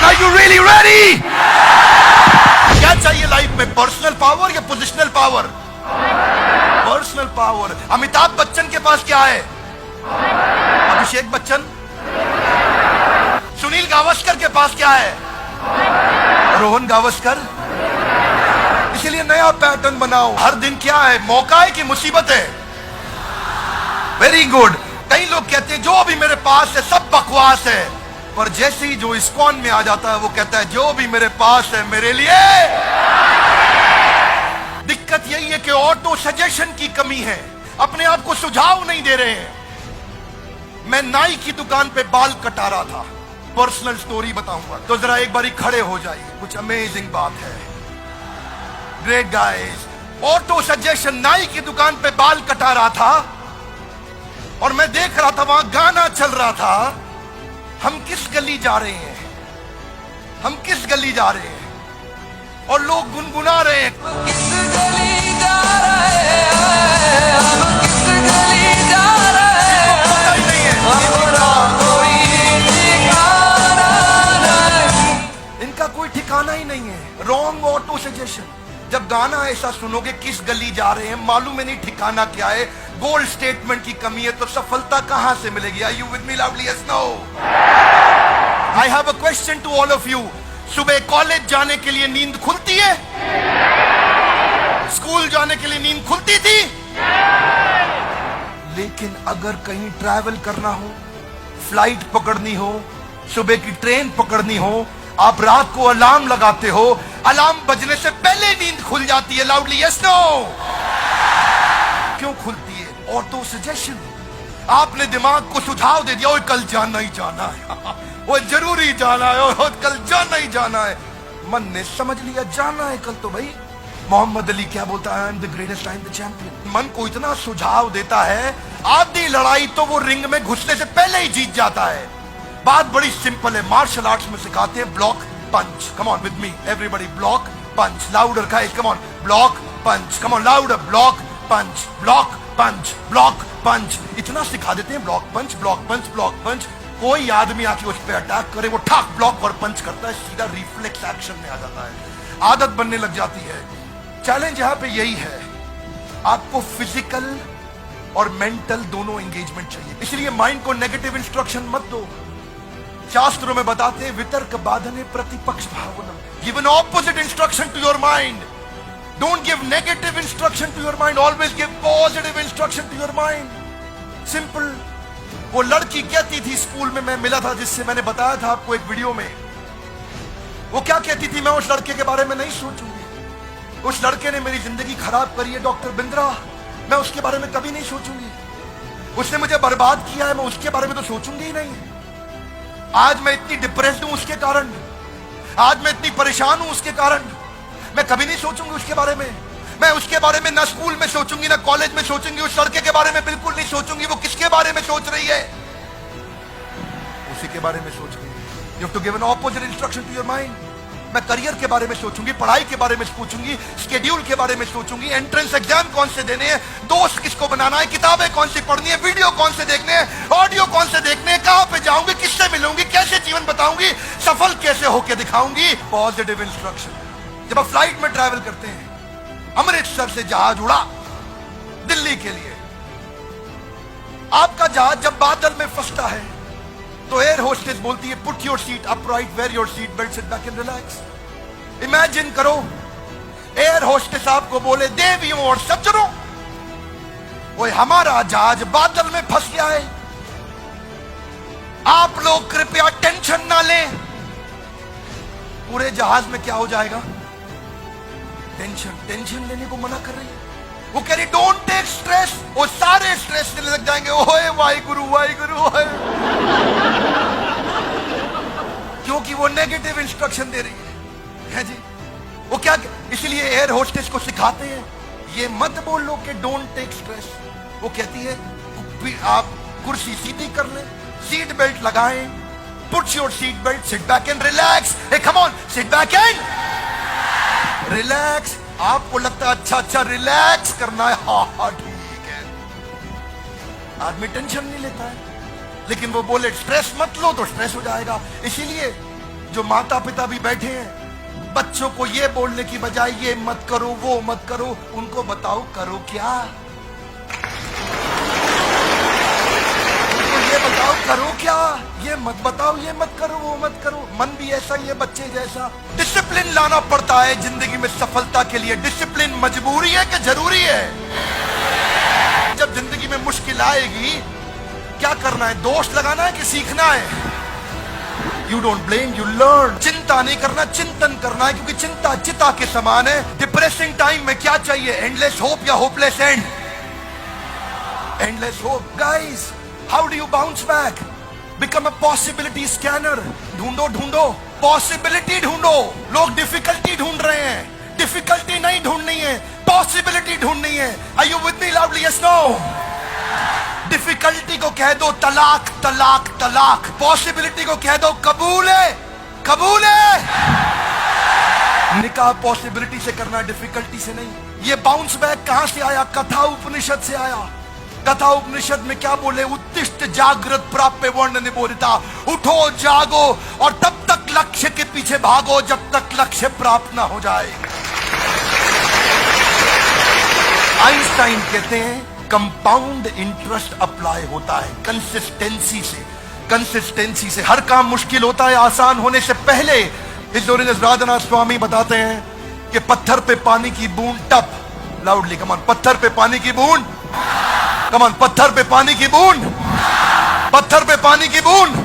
Are you really ready? क्या चाहिए life में, पर्सनल पावर या positional power? Personal power. Amitabh Bachchan के पास क्या है? अभिषेक बच्चन। सुनील गावस्कर के पास क्या है? रोहन गावस्कर। इसलिए नया पैटर्न बनाओ। हर दिन क्या है, मौका है कि मुसीबत है? Very good. कई लोग कहते हैं जो भी मेरे पास है सब बकवास है, पर जैसे ही जो इस्कॉन में आ जाता है वो कहता है जो भी मेरे पास है मेरे लिए। दिक्कत यही है कि ऑटो सजेशन की कमी है, अपने आप को सुझाव नहीं दे रहे हैं। मैं नाई की दुकान पे बाल कटा रहा था, पर्सनल स्टोरी बताऊंगा, तो जरा एक बारी खड़े हो जाइए, कुछ अमेजिंग बात है। ग्रेट गाइस, ऑटो सजेशन, नाई की दुकान पे बाल कटा रहा था और मैं देख रहा था वहां गाना चल रहा था। हम किस गली जा रहे हैं, हम किस गली जा रहे हैं, और लोग गुनगुना रहे हैं, किस गली जा रहे हैं, हम किस गली जा रहे हैं, पता ही नहीं है, कोई ठिकाना नहीं, इनका कोई ठिकाना ही नहीं है। Wrong auto suggestion. जब गाना ऐसा सुनोगे किस गली जा रहे हैं, मालूम है नहीं ठिकाना क्या है, गोल्ड स्टेटमेंट की कमी है, तो सफलता कहां से मिलेगी? Are you with me loudly? Yes, no? I have a question to all of you. सुबह कॉलेज जाने के लिए नींद खुलती है? स्कूल जाने के लिए नींद खुलती थी? लेकिन अगर कहीं ट्रैवल करना हो, फ्लाइट पकड़नी हो, सुबह की ट्रेन पकड़नी हो, आप रात को अलार्म लगाते हो, अलार्म बजने से पहले नींद खुल जाती है। Loudly yes no? क्यों खुलती है? Auto suggestion. आपने दिमाग को सुझाव दे दिया, ओए कल जाना ही जाना है, वो जरूरी जाना है, और कल जाना ही जाना है। मन ने समझ लिया जाना है कल, तो भाई मोहम्मद अली क्या बोलता है, I am the greatest, I am the champion. मन को इतना सुझाव देता है, आधी लड़ाई तो वो रिंग में घुसने से पहले ही जीत जाता है। बात बड़ी सिंपल है, मार्शल आर्ट्स में सिखाते हैं block punch. Come on with me everybody, block punch. Louder guys, come on, block punch, come on louder, block punch, block punch, block punch. इतना सिखा देते हैं, block punch, block punch, block punch. कोई आदमी आके उस पर अटैक करे, वो ठाक ब्लॉक और पंच करता है, सीधा रिफ्लेक्स एक्शन में आ जाता है, आदत बनने लग जाती है। चैलेंज यहां पे यही है, आपको फिजिकल और मेंटल दोनों एंगेजमेंट चाहिए। इसलिए माइंड को नेगेटिव इंस्ट्रक्शन मत दो। शास्त्रों में बताते हैं वितर्क बाधने प्रतिपक्ष भावना। Give an opposite instruction to your mind. Don't give negative instruction to your mind, always give positive instruction to your mind. Simple. वो लड़की कहती थी, स्कूल में मैं मिला था, जिससे मैंने बताया था आपको एक वीडियो में, वो क्या कहती थी, मैं उस लड़के के बारे में नहीं सोचूंगी, उस लड़के ने मेरी जिंदगी खराब करी है डॉक्टर बिंद्रा, मैं उसके बारे में कभी नहीं सोचूंगी, उसने मुझे बर्बाद किया है, मैं उसके बारे में तो सोचूंगी ही नहीं। आज मैं इतनी डिप्रेस्ड हूं उसके कारण, आज मैं इतनी परेशान हूं उसके कारण, मैं कभी नहीं सोचूंगी उसके बारे में। मैं उसके बारे में ना स्कूल में सोचूंगी ना कॉलेज में सोचूंगी, उस लड़के के बारे में बिल्कुल नहीं सोचूंगी। वो किसके बारे में सोच रही है? उसी के बारे में सोच रही है। You have to give an opposite instruction to your mind. मैं करियर के बारे में सोचूंगी, पढ़ाई के बारे में सोचूंगी, शेड्यूल के बारे में सोचूंगी, एंट्रेंस एग्जाम कौन से देने हैं, दोस्त किसको बनाना है, किताबें कौन सी पढ़नी है, वीडियो कौन से देखने हैं, ऑडियो कौन से देखने हैं, कहां पे जाऊंगी, किससे मिलूंगी, कैसे जीवन बताऊंगी, सफल कैसे होकर दिखाऊंगी। Positive instruction. जब आप फ्लाइट में ट्रैवल करते हैं, अमृतसर से जहाज उड़ा दिल्ली के लिए, आपका जहाज जब बादल में फंसता है तो एयर होस्टेस बोलती है put your seat upright, wear your seat belt, sit back and relax. Imagine करो एयर होस्टेस आपको बोले देवियों और सज्जनों, वो हमारा जहाज बादल में फंस गया है, आप लोग कृपया टेंशन ना लें। पूरे जहाज में क्या हो जाएगा? टेंशन लेने को मना कर रही है। वो कह रही डोंट टेक स्ट्रेस, वो सारे स्ट्रेस लेने लग जाएंगे। ओए वाहिगुरु वाहिगुरु, क्योंकि वो नेगेटिव इंस्ट्रक्शन दे रही है जी। वो क्या, इसलिए एयर होस्टेस को सिखाते हैं ये मत बोलो कि डोंट टेक स्ट्रेस। वो कहती है आप कुर्सी सीधी कर लें, सीट बेल्ट लगाएं, put your seat belt, sit back and relax. Hey come on, sit back and relax. आपको लगता है अच्छा रिलैक्स करना है, हाँ ठीक है, आदमी टेंशन नहीं लेता है, लेकिन वो बोले स्ट्रेस मत लो तो स्ट्रेस हो जाएगा। इसीलिए जो माता पिता भी बैठे हैं, बच्चों को ये बोलने की बजाय ये मत करो वो मत करो, उनको बताओ करो क्या। उनको ये बताओ करो क्या, ये मत बताओ ये मत करो वो मत करो। मन भी ऐसा ही है बच्चे जैसा। डिसिप्लिन लाना पड़ता है जिंदगी में सफलता के लिए। डिसिप्लिन मजबूरी है कि जरूरी है? जब जिंदगी में मुश्किल आएगी क्या करना है? दोष लगाना है कि सीखना है? You don't blame, you learn. चिंता नहीं करना, चिंतन करना है, क्योंकि चिंता चिता के समान है। डिप्रेसिंग टाइम में क्या चाहिए? एंडलेस होप या hopeless and? Endless hope. Guys, how do you bounce back? Become a possibility scanner. ढूंढो ढूंढो, पॉसिबिलिटी ढूंढो। लोग डिफिकल्टी ढूंढ रहे हैं। डिफिकल्टी नहीं ढूंढनी है, पॉसिबिलिटी ढूंढनी है। Are you with me loudly? Yes no? Difficulty को कह दो तलाक तलाक तलाक। पॉसिबिलिटी को कह दो कबूल है कबूल है। निकाह पॉसिबिलिटी से करना, डिफिकल्टी से नहीं। ये बाउंस बैक कहां से आया? कथा उपनिषद से आया। कथा उपनिषद में क्या बोले? उत्तिष्ठ जागृत प्राप्य वर्ण निबोधिता। उठो जागो और तब तक लक्ष्य के पीछे भागो जब तक लक्ष्य प्राप्त ना हो जाए। आइंस्टाइन कहते हैं कंपाउंड इंटरेस्ट अप्लाई होता है कंसिस्टेंसी से। कंसिस्टेंसी से हर काम मुश्किल होता है आसान होने से पहले। हिस्टोरियन राधानाथ स्वामी बताते हैं कि पत्थर पे पानी की बूंद टप। लाउडली कमान, पत्थर पे पानी की बूंद। कमान, पत्थर पे पानी की बूंद। पत्थर पे पानी की बूंद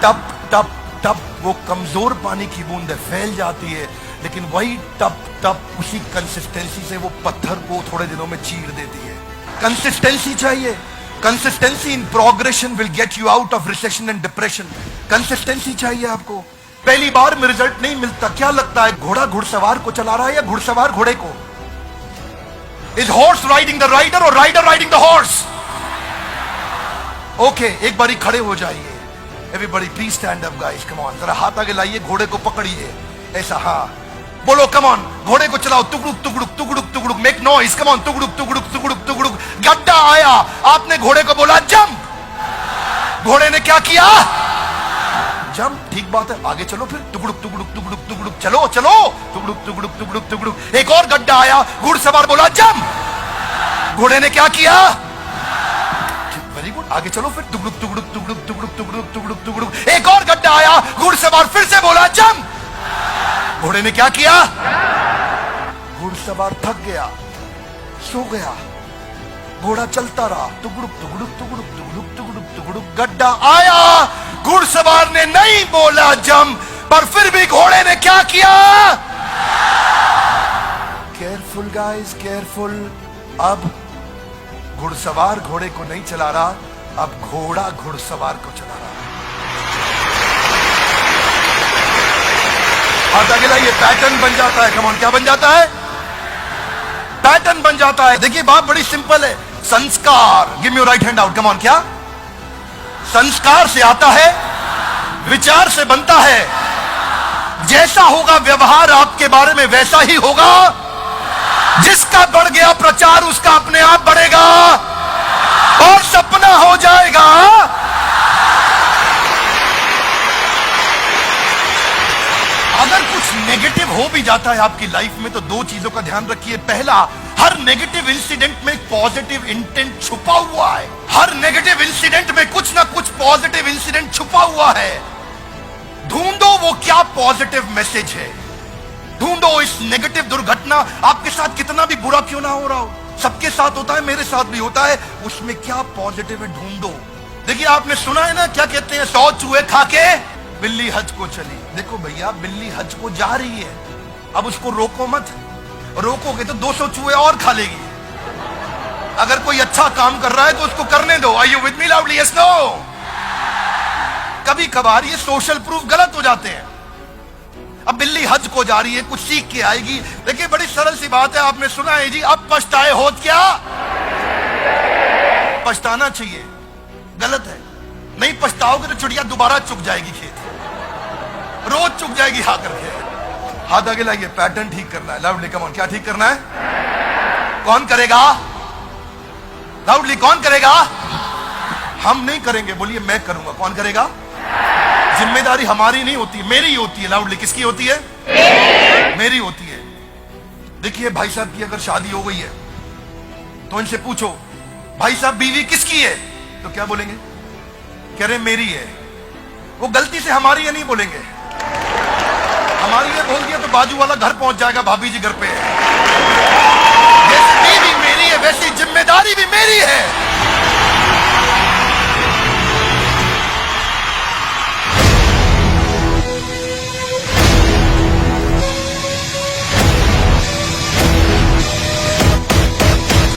टप टप टप। वो कमजोर पानी की बूंद फैल जाती है, लेकिन वही टप टप उसी कंसिस्टेंसी से वो पत्थर को थोड़े दिनों में चीर देती है। कंसिस्टेंसी चाहिए। Consistency in progression will get you out of recession and depression. Consistency चाहिए आपको। पहली बार में रिजल्ट नहीं मिलता। क्या लगता है घोड़ा घुड़सवार को चला रहा है या घुड़सवार घोड़े को? Is horse riding the rider और rider riding the horse? Okay, एक बारी खड़े हो जाइए। Everybody please stand up guys, come on. जरा हाथ आगे लाइए, घोड़े को पकड़िए ऐसा। हाँ बोलो, कम ऑन। घोड़े को चलाओ, टुकड़ुक टुकड़ुक टुकड़ुक टुकड़ुक, मेक नॉइज, कम ऑन। टुकड़ुक टुकड़ुक टुकड़ुक टुकड़ुक। गड्ढा आया, आपने घोड़े को बोला जंप। घोड़े ने क्या किया? जंप। ठीक बात है, आगे चलो फिर। टुकड़ुक टुकड़ुक टुकड़ुक टुकड़ुक, चलो चलो। टुकड़ुक टुकड़ुक टुकड़ुक टुकड़ुक। एक और गड्ढा आया, घुड़सवार बोला जंप। घोड़े ने क्या किया? वेरी गुड, आगे चलो फिर। टुकड़ुक टुकड़ुक टुकड़ुक टुकड़ुक टुकड़ुक टुकड़ुक टुकड़ुक। एक और गड्ढा आया, घुड़सवार फिर से बोला जंप। घोड़े ने क्या किया? घुड़सवार थक गया, सो गया। घोड़ा चलता रहा, टुकड़ुक टुकड़ुक टुकड़ुक टुकड़ुक टुकड़ुक टुकड़ुक। गड्ढा आया, घुड़सवार ने नहीं बोला जंप, पर फिर भी घोड़े ने क्या किया? Careful guys, careful. अब घुड़सवार घोड़े को नहीं चला रहा, अब घोड़ा घुड़सवार को चला रहा। हाथ आगे लाइए, पैटर्न बन जाता है। कम ऑन, क्या बन जाता है? पैटर्न बन जाता है। देखिए बात बड़ी सिंपल है। संस्कार, give me your right hand out, come on. क्या? संस्कार से आता है, विचार से बनता है। जैसा होगा व्यवहार आपके बारे में वैसा ही होगा। जिसका बढ़ गया प्रचार उसका अपने आप बढ़ेगा और सपना हो जाएगा। अगर कुछ नेगेटिव हो भी जाता है आपकी लाइफ में तो दो चीजों का ध्यान रखिए। पहला, हर नेगेटिव इंसिडेंट में एक पॉजिटिव इंटेंट छुपा हुआ है। हर नेगेटिव इंसिडेंट में कुछ ना कुछ पॉजिटिव इंसिडेंट छुपा हुआ है। ढूंढो वो क्या पॉजिटिव मैसेज है। ढूंढो इस नेगेटिव दुर्घटना, आपके साथ कितना भी बुरा क्यों ना हो रहा हो, सबके साथ होता है, मेरे साथ भी होता है, उसमें क्या पॉजिटिव है ढूंढो। देखिए आपने सुना है ना, क्या कहते हैं, 100 चूहे खा के बिल्ली हज को चली। देखो भैया, बिल्ली हज को जा रही है, अब उसको रोको मत। रोकोगे तो 200 चूहे और खा लेगी। अगर कोई अच्छा काम कर रहा है तो उसको करने दो। Are you with me loudly? Yes no? कभी कभार ये सोशल प्रूफ गलत हो जाते हैं। अब बिल्ली हज को जा रही है, कुछ सीख के आएगी। देखिए बड़ी सरल सी बात है, आपने सुना है जी, अब पछताए होत क्या? पछताना चाहिए, गलत है। नहीं पछताओगे तो चिड़िया दोबारा चुग जाएगी खेत, रोज चुग जाएगी हा करके। हाथ आगे लाइए, पैटर्न ठीक करना है। लाउडली कम ऑन, क्या ठीक करना है? कौन करेगा? लाउडली कौन करेगा? हम नहीं करेंगे, बोलिए मैं करूंगा। कौन करेगा? जिम्मेदारी हमारी नहीं होती, मेरी होती है। लाउडली, किसकी होती है? मेरी होती है। देखिए भाई साहब की अगर शादी हो गई है तो इनसे पूछो, भाई साहब बीवी किसकी है? तो क्या बोलेंगे? कह रहे मेरी है। वो गलती से हमारी है नहीं बोलेंगे। हमारी है बोल दिया तो बाजू वाला घर पहुंच जाएगा, भाभी जी घर पे है। जैसे बीवी मेरी है वैसी जिम्मेदारी भी मेरी है।